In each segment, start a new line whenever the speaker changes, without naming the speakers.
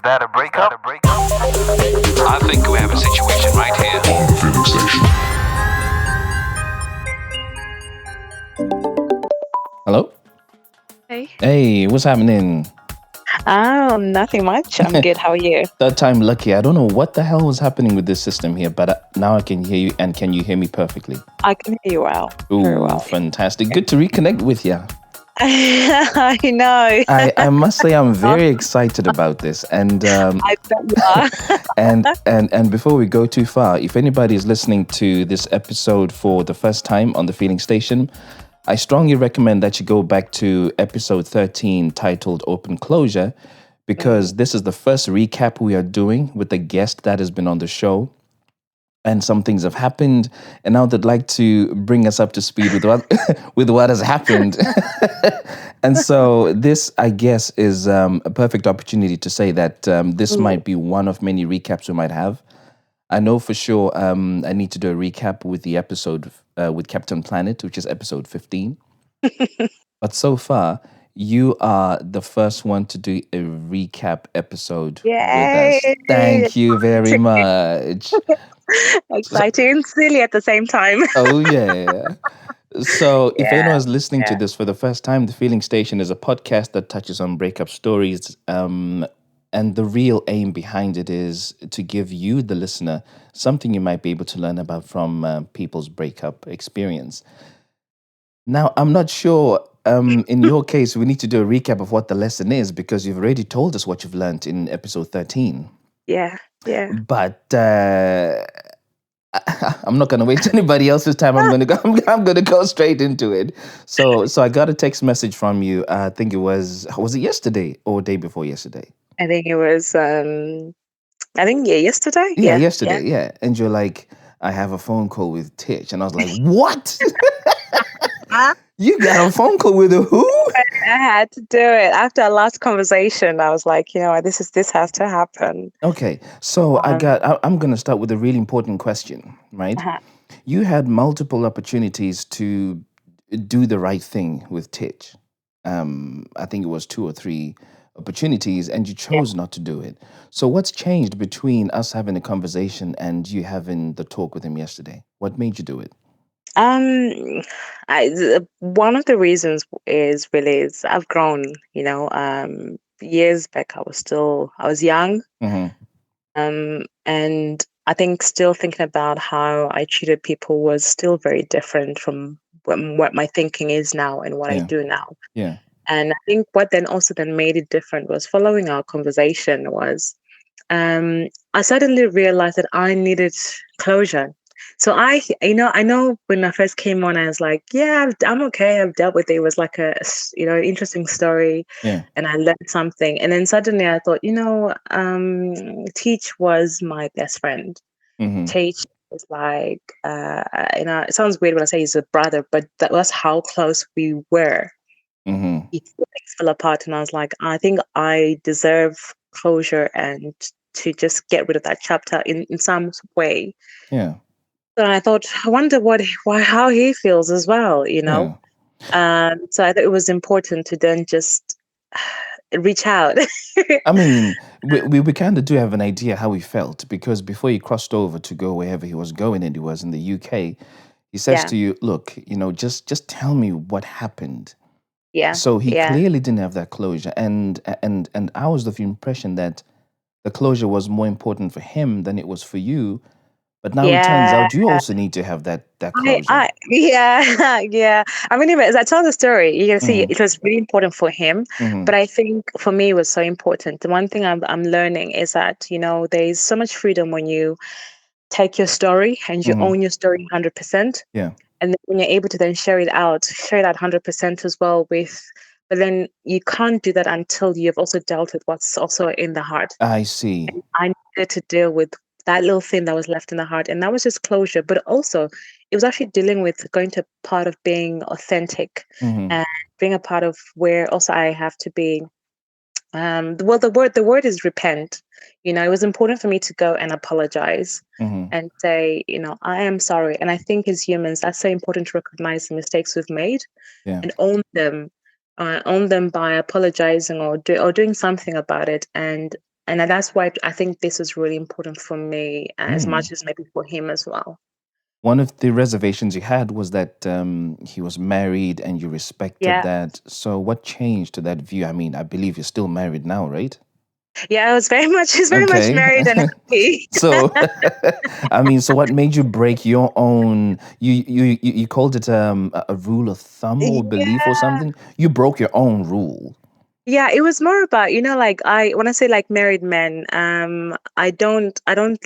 that a breakup?
I think we have a situation right here.
On the filling station.
Hello?
Hey.
Hey, what's happening?
Oh, nothing much. I'm good. How are you?
Third time lucky. I don't know what the hell was happening with this system here, but now I can hear you. And can you hear me perfectly?
I can hear you well.
Ooh,
Very well.
fantastic. Good to reconnect with you.
I know.
I must say I'm very excited about this. And
I bet you are.
and before we go too far, if anybody is listening to this episode for the first time on the Feeling Station, I strongly recommend that you go back to episode 13 titled Open Closure, because this is the first recap we are doing with the guest that has been on the show. And some things have happened, and now they'd like to bring us up to speed with what with what has happened. And so this, I guess, is a perfect opportunity to say that this might be one of many recaps we might have. I know for sure I need to do a recap with the episode with Captain Planet, which is episode 15. But so far, you are the first one to do a recap episode with us.
Yay!
Thank you very much.
Exciting and silly at the same time.
Oh, yeah. So if
Yeah,
anyone's listening to
yeah.
this for the first time, The Feeling Station is a podcast that touches on breakup stories. And the real aim behind it is to give you, the listener, something you might be able to learn about from people's breakup experience. Now, I'm not sure, in your case, we need to do a recap of what the lesson is, because you've already told us what you've learned in episode 13.
Yeah.
But I'm not going to waste anybody else's time. I'm going to go straight into it. So I got a text message from you. I think it was it yesterday or day before yesterday?
I think it was, yesterday.
Yeah, yesterday. Yeah. And you're like, I have a phone call with Tich. And I was like, what? You got a phone call with who?
I had to do it after our last conversation. I was like, this has to happen.
Okay, so I'm going to start with a really important question, right?
Uh-huh.
You had multiple opportunities to do the right thing with Tich. I think it was 2 or 3 opportunities, and you chose not to do it. So what's changed between us having a conversation and you having the talk with him yesterday? What made you do it?
One of the reasons is I've grown. Years back I was young, and I think still thinking about how I treated people was still very different from what my thinking is now and what I do now.
Yeah.
And I think what then made it different was following our conversation was, I suddenly realized that I needed closure. So I know when I first came on, I was like, yeah, I'm okay. I've dealt with it. It was like interesting story, and I learned something. And then suddenly I thought, Teach was my best friend. Teach was like, it sounds weird when I say he's a brother, but that was how close we were. Things fell apart, and I was like, I think I deserve closure and to just get rid of that chapter in some way.
Yeah.
So I thought, I wonder how he feels as well, So I thought it was important to then just reach out.
I mean, we kind of do have an idea how he felt, because before he crossed over to go wherever he was going, and he was in the UK, he says to you, look, just tell me what happened.
Yeah.
So he clearly didn't have that closure. And I was of the impression that the closure was more important for him than it was for you. But now it turns out you also need to have that closure.
Yeah. I mean, as I tell the story, you can see it was really important for him. But I think for me, it was so important. The one thing I'm learning is that, there's so much freedom when you take your story and you own your story 100%.
Yeah.
And then when you're able to then share that 100% as well but then you can't do that until you've also dealt with what's also in the heart.
I see.
And I needed to deal with that little thing that was left in the heart. And that was just closure. But also, it was actually dealing with going to part of being authentic and being a part of where also I have to be. The word is repent. It was important for me to go and apologize and say, I am sorry. And I think as humans, that's so important to recognize the mistakes we've made and own them by apologizing or doing something about it. And And that's why I think this is really important for me as
Mm.
much as maybe for him as well.
One of the reservations you had was that he was married and you respected
Yeah.
that. So, what changed to that view? I mean, I believe you're still married now, right?
Yeah, I was very much, he's very much
Okay.
married and happy.
So, I mean, so what made you break your own? You called it a rule of thumb or belief or
Yeah.
something. You broke your own rule.
Yeah, it was more about, like when I say like married men, I don't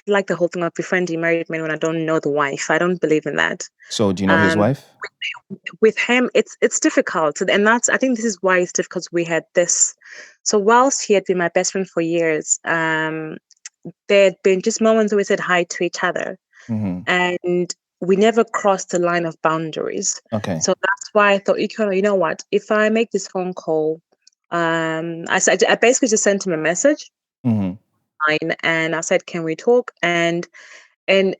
like the whole thing of befriending married men when I don't know the wife. I don't believe in that.
So, do you know his
Um,
wife?
with him, it's difficult, and I think this is why it's difficult. We had this. So whilst he had been my best friend for years, there had been just moments where we said hi to each other,
Mm-hmm.
and we never crossed the line of boundaries.
Okay.
So that's why I thought, you know what? If I make this phone call, I basically just sent him a message,
Mm-hmm.
and I said, "Can we talk?" And I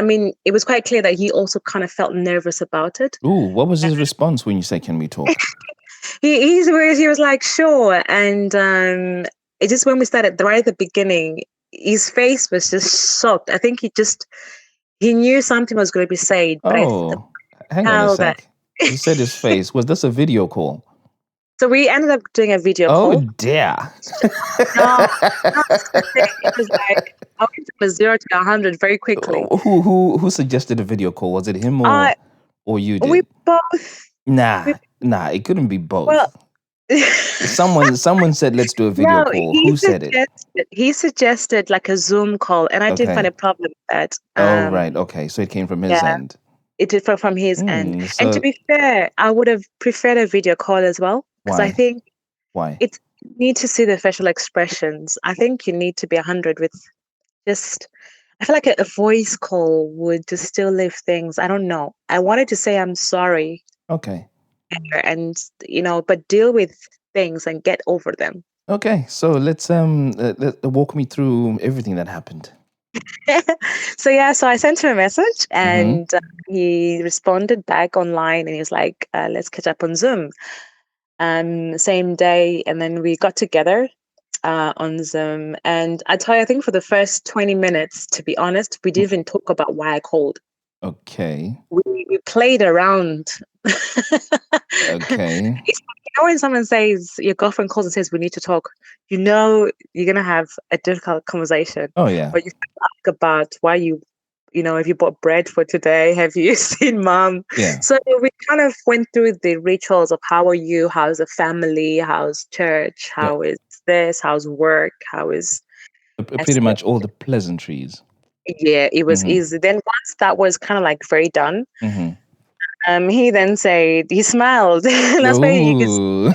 mean, it was quite clear that he also kind of felt nervous about it.
Ooh, what was his response when you said, "Can we talk?"
He was like, "Sure," and it just when we started right at the beginning, his face was just shocked. I think he knew something was going to be said, but I
Oh, hang on a
tell that.
sec. You said his face. Was this a video call?
So we ended up doing a video
Oh
call.
dear.
No, that's the thing. It was like I went from a 0 to 100 very quickly.
Who suggested a video call? Was it him
Uh
or you
we
did?
both we
Nah, it couldn't be
well
both. Someone said let's do a video
no,
call. Who said it?
he suggested like a Zoom call, and I didn't find
Okay.
a problem with that.
Oh right, okay. So it came from his
Yeah,
end.
it did from his end. And to
So
be fair, I would have preferred a video call as well, because I
why?
think
Why?
it's you need to see the facial expressions. I think you need to be 100 with just. I feel like a voice call would just still leave things. I don't know. I wanted to say I'm sorry,
Okay.
and but deal with things and get over them.
Okay. So let's walk me through everything that happened.
So yeah, so I sent him a message,
Mm-hmm.
and he responded back online, and he was like, "Let's catch up on Zoom." Same day, and then we got together on Zoom. And I tell you, I think for the first 20 minutes, to be honest, we didn't even talk about why I called.
Okay.
We played around.
Okay.
When someone says your girlfriend calls and says we need to talk, you're gonna have a difficult conversation.
Oh yeah.
Or you ask about why have you bought bread for today? Have you seen mom?
Yeah.
So we kind of went through the rituals of how are you, how's the family, how's church,
Yeah.
how is this, how's work, how is
Pretty
etc.
much all the pleasantries.
Yeah, it was
Mm-hmm.
easy. Then once that was kind of like very done,
Mm-hmm.
he then said he smiled. And that's where you could see
Ooh.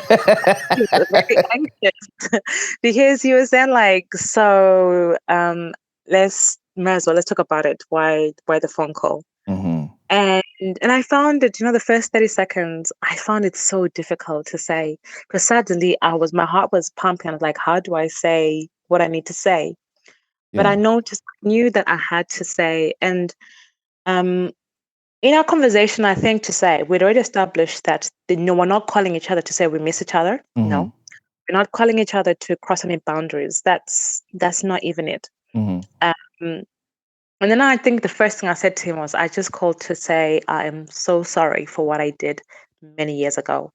he was very anxious because he was then like, so let's talk about it. Why the phone call?
Mm-hmm.
And I found it, the first 30 seconds, I found it so difficult to say, because suddenly my heart was pumping. I was like, how do I say what I need to say? But
Yeah.
knew that I had to say. And um, in our conversation, I think to say, we'd already established that no, we're not calling each other to say we miss each other.
Mm-hmm.
No, we're not calling each other to cross any boundaries. That's not even it.
Mm-hmm.
Um, And then I think the first thing I said to him was, I just called to say I am so sorry for what I did many years ago.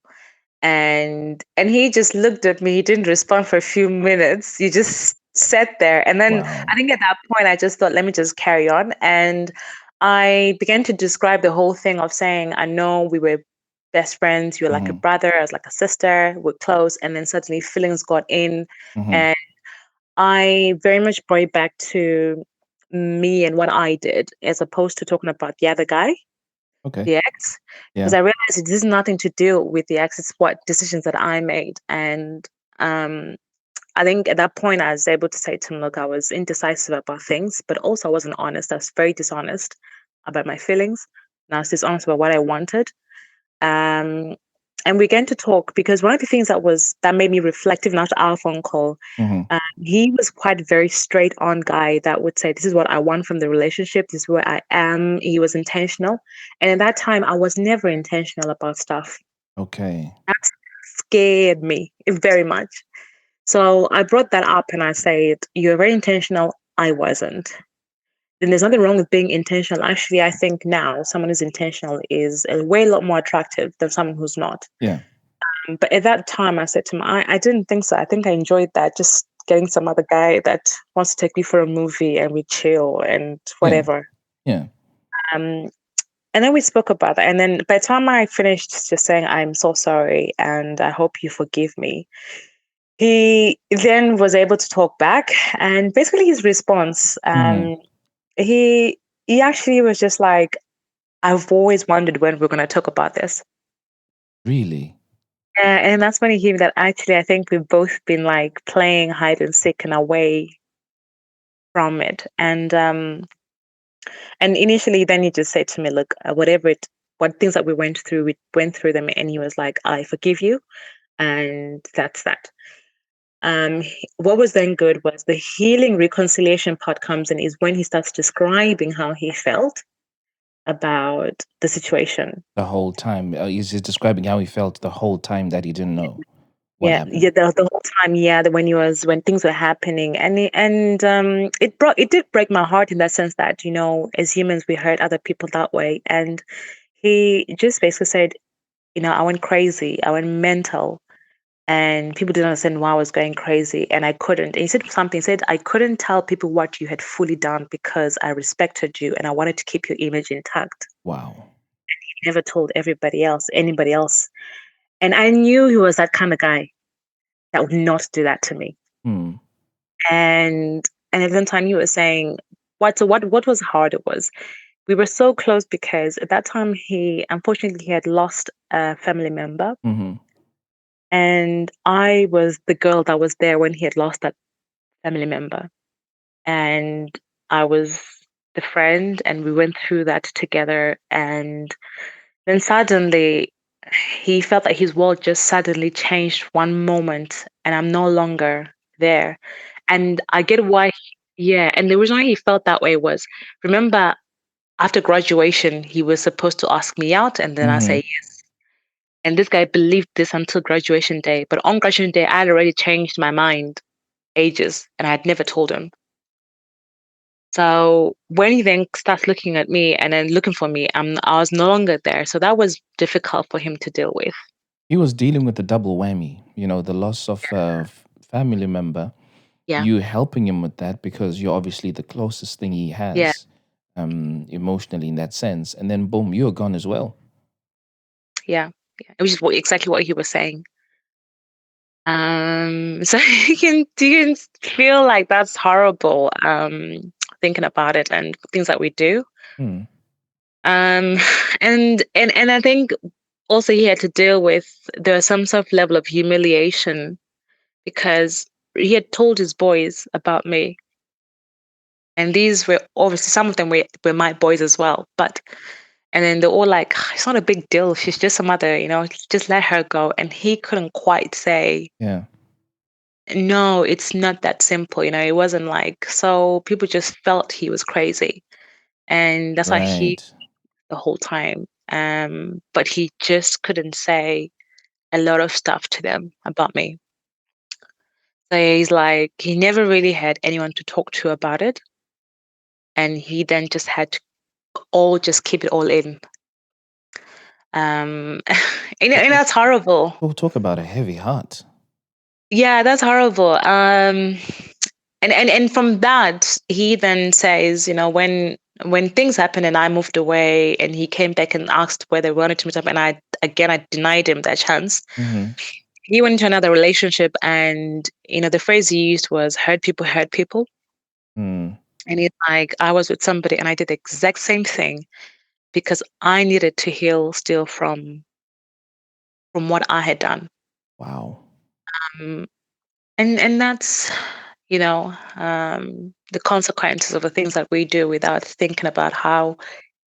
And he just looked at me. He didn't respond for a few minutes. He just sat there. And then I
Wow.
think at that point I just thought, let me just carry on. And I began to describe the whole thing of saying, I know we were best friends. You were like a
Mm-hmm.
brother. I was like a sister. We're close. And then suddenly feelings got in.
Mm-hmm.
And I very much brought it back to me and what I did, as opposed to talking about the other guy,
Okay.
the ex, because
Yeah.
I realized this is nothing to do with the ex. It's what decisions that I made. And um, I think at that point, I was able to say to him, look, I was indecisive about things, but also I wasn't honest. I was very dishonest about my feelings. And I was dishonest about what I wanted. Um, and we began to talk, because one of the things that made me reflective after our phone call,
Mm-hmm.
he was quite very straight on guy that would say, this is what I want from the relationship. This is where I am. He was intentional. And at that time, I was never intentional about stuff.
Okay.
That scared me very much. So I brought that up and I said, "You're very intentional. I wasn't." Then there's nothing wrong with being intentional. Actually, I think now someone who's intentional is a way lot more attractive than someone who's not.
Yeah.
But at that time, I said to him, I didn't think so. I think I enjoyed that, just getting some other guy that wants to take me for a movie and we chill and
Yeah.
whatever.
Yeah.
Um, and then we spoke about that. And then by the time I finished just saying, "I'm so sorry and I hope you forgive me," he then was able to talk back. And basically his response,
Mm-hmm.
he he actually was just like, "I've always wondered when we're going to talk about this."
Really?
And that's when he gave me that actually, I think we've both been like playing hide and seek and away from it. And initially, then he just said to me, "Look, what things that we went through them." And he was like, "I forgive you," and that's that. What was then good was the healing reconciliation part comes in is when he starts describing how he felt about the situation.
The whole time. He's just describing how he felt the whole time that he didn't know what
Yeah,
happened.
yeah, the whole time, yeah, when things were happening, it did break my heart in that sense that as humans we hurt other people that way, and he just basically said, "I went crazy, I went mental, and people didn't understand why I was going crazy, and I couldn't." And he said something, he said, "I couldn't tell people what you had fully done because I respected you and I wanted to keep your image intact.
Wow.
He never told anybody else, and I knew he was that kind of guy that would not do that to me."
Hmm.
And at the time he was saying what was hard it was we were so close because at that time he had lost a family member,
Mm-hmm.
and I was the girl that was there when he had lost that family member, and I was the friend, and we went through that together. And then suddenly he felt that his world just suddenly changed one moment and I'm no longer there. And I get why, yeah. And the reason why he felt that way was, remember, after graduation, he was supposed to ask me out and then I say
Mm-hmm.
yes. And this guy believed this until graduation day. But on graduation day, I had already changed my mind ages and I had never told him. So when he then starts looking at me and then looking for me, I was no longer there. So that was difficult for him to deal with.
He was dealing with the double whammy, the loss of a family member,
Yeah.
you helping him with that because you're obviously the closest thing he
Yeah.
has emotionally in that sense. And then, boom, you're gone as well.
Yeah. Yeah. Which is exactly what he was saying. So you can feel like that's horrible, thinking about it and things that we do.
Hmm.
Um, and I think also he had to deal with there was some sort of level of humiliation because he had told his boys about me. And these were obviously some of them were my boys as well. And then they're all like, "Ah, it's not a big deal. She's just a mother, just let her go." And he couldn't quite say,
Yeah.
"No, it's not that simple." It wasn't like, so people just felt he was crazy. And that's why he
Right.
the whole time. But he just couldn't say a lot of stuff to them about me. So he's like, he never really had anyone to talk to about it. And he then just had to all just keep it all in. Um, and that's horrible.
We'll talk about a heavy heart.
Yeah, that's horrible. And from that, he then says, when things happened and I moved away, and he came back and asked whether we wanted to meet up, and I denied him that chance.
Mm-hmm.
He went into another relationship, and the phrase he used was hurt people."
Mm.
And he's like, "I was with somebody, and I did the exact same thing because I needed to heal still from what I had done."
Wow.
Um, and that's the consequences of the things that we do without thinking about how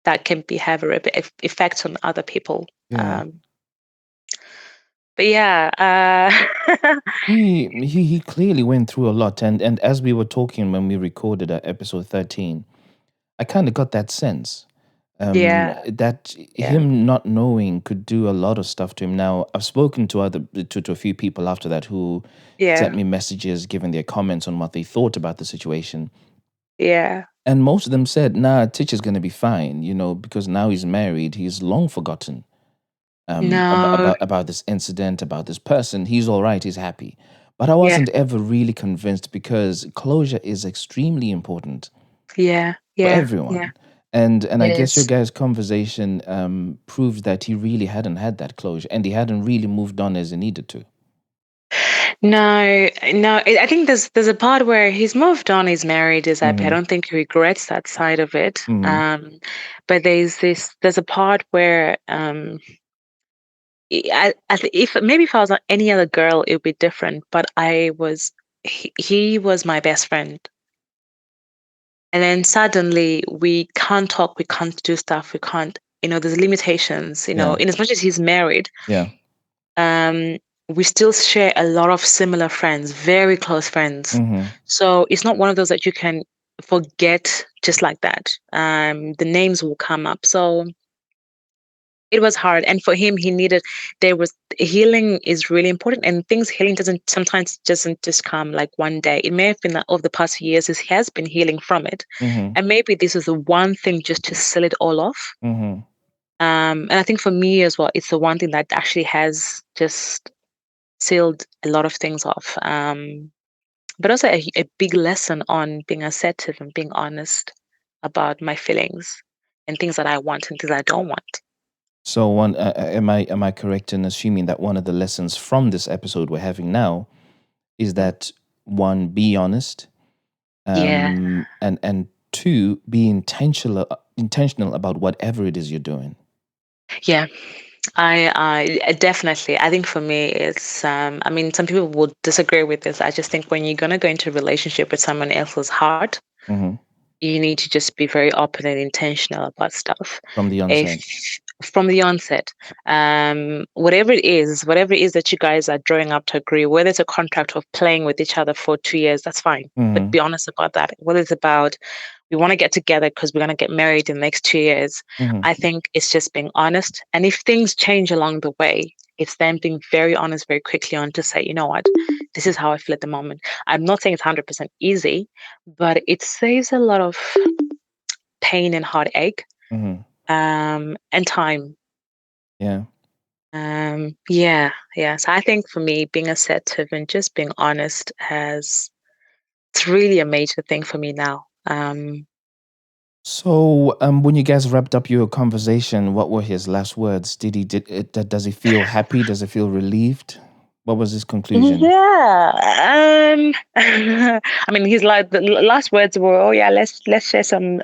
that can have a effect on other people.
Yeah.
um but yeah.
He clearly went through a lot, and as we were talking when we recorded episode 13, I kind of got that sense.
Yeah.
That
Yeah.
him not knowing could do a lot of stuff to him. Now, I've spoken to to a few people after that who
Yeah.
sent me messages, giving their comments on what they thought about the situation.
Yeah.
And most of them said, nah, Tich is going to be fine, because now he's married, he's long forgotten
No.
about this incident, about this person. He's all right, he's happy. But I
Yeah.
wasn't ever really convinced because closure is extremely important
Yeah.
for
Yeah. Yeah.
everyone. And I
It
guess your
is.
guys' conversation proves that he really hadn't had that closure and he hadn't really moved on as he needed to.
No, no. I think there's a part where he's moved on. He's married. He's happy. I
Mm-hmm.
don't think he regrets that side of it.
Mm-hmm.
But there's a part where if maybe if I was any other girl, it would be different. But he was my best friend. And then suddenly we can't talk, we can't do stuff, we can't, there's limitations,
Yeah.
in as much as he's married,
Yeah.
um, we still share a lot of similar friends, very close friends.
Mm-hmm.
So it's not one of those that you can forget just like that. The names will come up. So it was hard. And for him, there was healing is really important. And things healing doesn't just come like one day. It may have been that over the past few years, he has been healing from it.
Mm-hmm.
And maybe this is the one thing just to seal it all off.
Mm-hmm.
And I think for me as well, it's the one thing that actually has just sealed a lot of things off. But also a big lesson on being assertive and being honest about my feelings and things that I want and things I don't want.
So am I correct in assuming that one of the lessons from this episode we're having now is that one, be honest,
Yeah.
and two, be intentional about whatever it is you're doing.
Yeah. I definitely. I think for me, it's. I mean, some people will disagree with this. I just think when you're gonna go into a relationship with someone else's heart,
Mm-hmm.
you need to just be very open and intentional about stuff.
From the
If
onset.
from the onset, whatever it is that you guys are drawing up to agree, whether it's a contract of playing with each other for 2 years, that's fine. But
Mm-hmm.
be honest about that. Whether it's about we want to get together because we're going to get married in the next 2 years,
Mm-hmm.
I think it's just being honest. And if things change along the way, it's then being very honest very quickly on to say, you know what, this is how I feel at the moment. I'm not saying it's 100% easy, but it saves a lot of pain and heartache,
Mm-hmm.
and time.
Yeah.
Yeah, yeah. So I think for me, being assertive and just being honest it's really a major thing for me now.
So, when you guys wrapped up your conversation, what were his last words? Does he feel happy? Does he feel relieved? What was his conclusion?
Yeah. I mean, he's like the last words were, "Oh yeah, let's share some."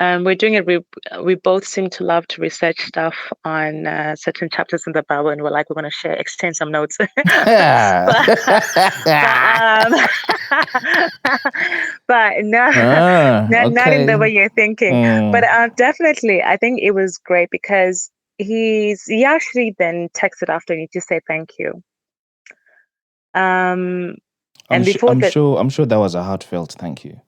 We're doing it. We both seem to love to research stuff on certain chapters in the Bible, and we're going to exchange some notes. but but no, not in the
Okay.
way you're thinking. But definitely, I think it was great because he actually then texted after and he just said thank you. And before that,
I'm sure that was a heartfelt thank you.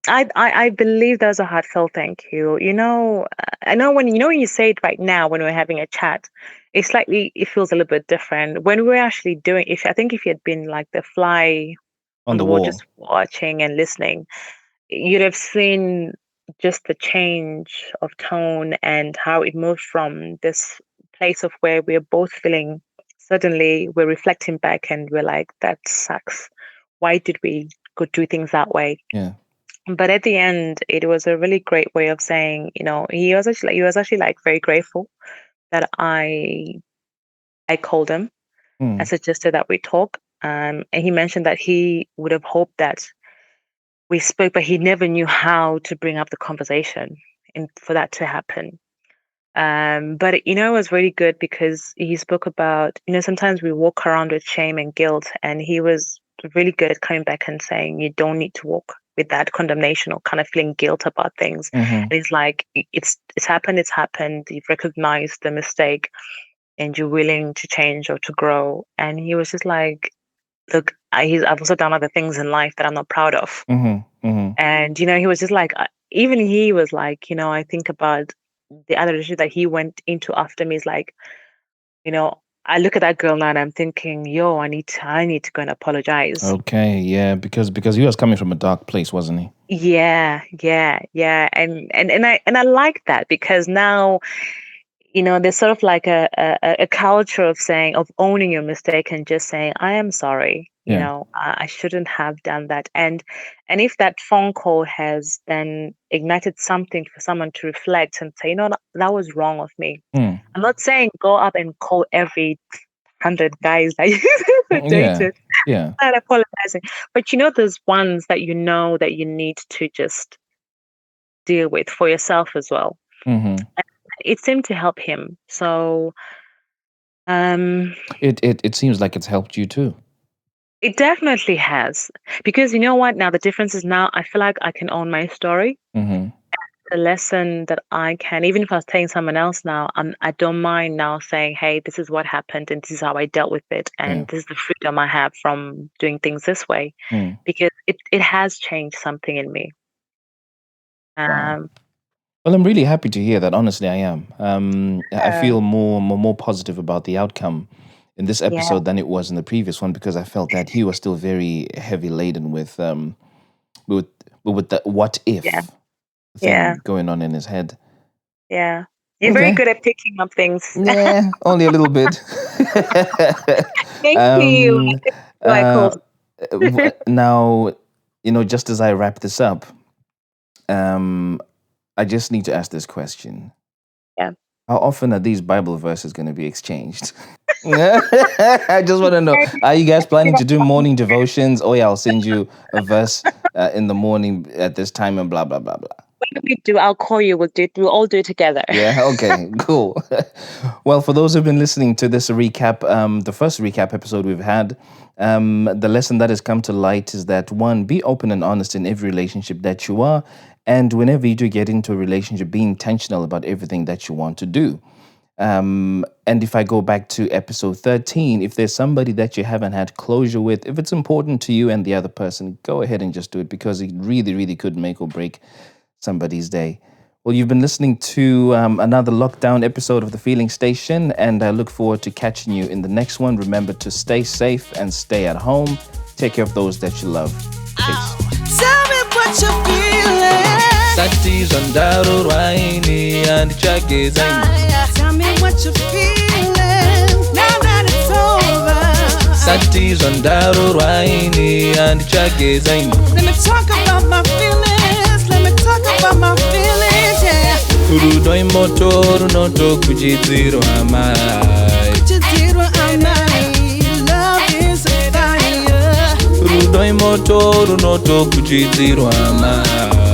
I believe there's a heartfelt thank you. I know when you say it right now when we're having a chat, it feels a little bit different. When we're actually doing, if I think if you had been like the fly
On
on
the
the wall, just
wall.
watching and listening, you'd have seen just the change of tone and how it moved from this place of where we're both feeling. Suddenly, we're reflecting back and we're like, that sucks. Why did we go do things that way?
Yeah.
But at the end, it was a really great way of saying, he was actually like very grateful that I called him. I
Mm.
suggested that we talk. And he mentioned that he would have hoped that we spoke, but he never knew how to bring up the conversation and for that to happen. But it was really good because he spoke about, sometimes we walk around with shame and guilt, and he was really good at coming back and saying, you don't need to walk with that condemnation or kind of feeling guilt about things.
Mm-hmm.
And he's like, it's happened, it's happened. You've recognized the mistake and you're willing to change or to grow. And he was just like, look, I've also done other things in life that I'm not proud of.
Mm-hmm. Mm-hmm.
And, he was just like, even he was like, I think about the other relationship that he went into after me is like, I look at that girl now and I'm thinking, yo, I need to go and apologize.
Okay, yeah, because he was coming from a dark place, wasn't he?
Yeah, yeah, yeah. And I like that because now, there's sort of like a culture of owning your mistake and just saying, I am sorry.
Yeah.
I shouldn't have done that. And if that phone call has then ignited something for someone to reflect and say, that was wrong of me.
Mm.
I'm not saying go up and call every 100 guys that you
Yeah.
dated.
Yeah.
Not apologizing. But there's ones that that you need to just deal with for yourself as well.
Mm-hmm.
It seemed to help him. So
It seems like it's helped you too.
it definitely has. Because you know what? Now the difference is now I feel like I can own my story.
Mm-hmm.
The lesson that I can, even if I was telling someone else now, I don't mind now saying, hey, this is what happened and this is how I dealt with it. And
Yeah.
this is the freedom I have from doing things this way.
Mm.
Because it has changed something in me.
Wow. Well, I'm really happy to hear that. Honestly, I am. I feel more positive about the outcome in this
Yeah.
episode than it was in the previous one because I felt that he was still very heavy laden with the what if thing going on in his head.
Yeah. You're very good at picking up things.
Yeah, only a little bit.
Thank you.
Now, just as I wrap this up, I just need to ask this question.
Yeah.
How often are these Bible verses going to be exchanged? I just want to know, are you guys planning to do morning devotions? Oh, yeah, I'll send you a verse in the morning at this time and blah, blah, blah, blah.
When we do, I'll call you. We'll all do it together.
Yeah, okay, cool. Well, for those who've been listening to this recap, the first recap episode we've had, the lesson that has come to light is that, one, be open and honest in every relationship that you are. And whenever you do get into a relationship, be intentional about everything that you want to do. And if I go back to episode 13, if there's somebody that you haven't had closure with, if it's important to you and the other person, go ahead and just do it because it really, really could make or break somebody's day. Well, you've been listening to another lockdown episode of The Feeling Station, and I look forward to catching you in the next one. Remember to stay safe and stay at home. Take care of those that you love. Peace.
Tell me what you're feeling.
Sati zandaro raini and chagezai.
Tell me what you're feeling. Now that it's over.
Sati zandaro raini and chagezai.
Let me talk about my feelings. Let me talk about my feelings, yeah.
Urudoi motoru noto kujidziro amai.
Kujidziro amai. Love is a fire.
Urudoi motoru noto kujidziro amai.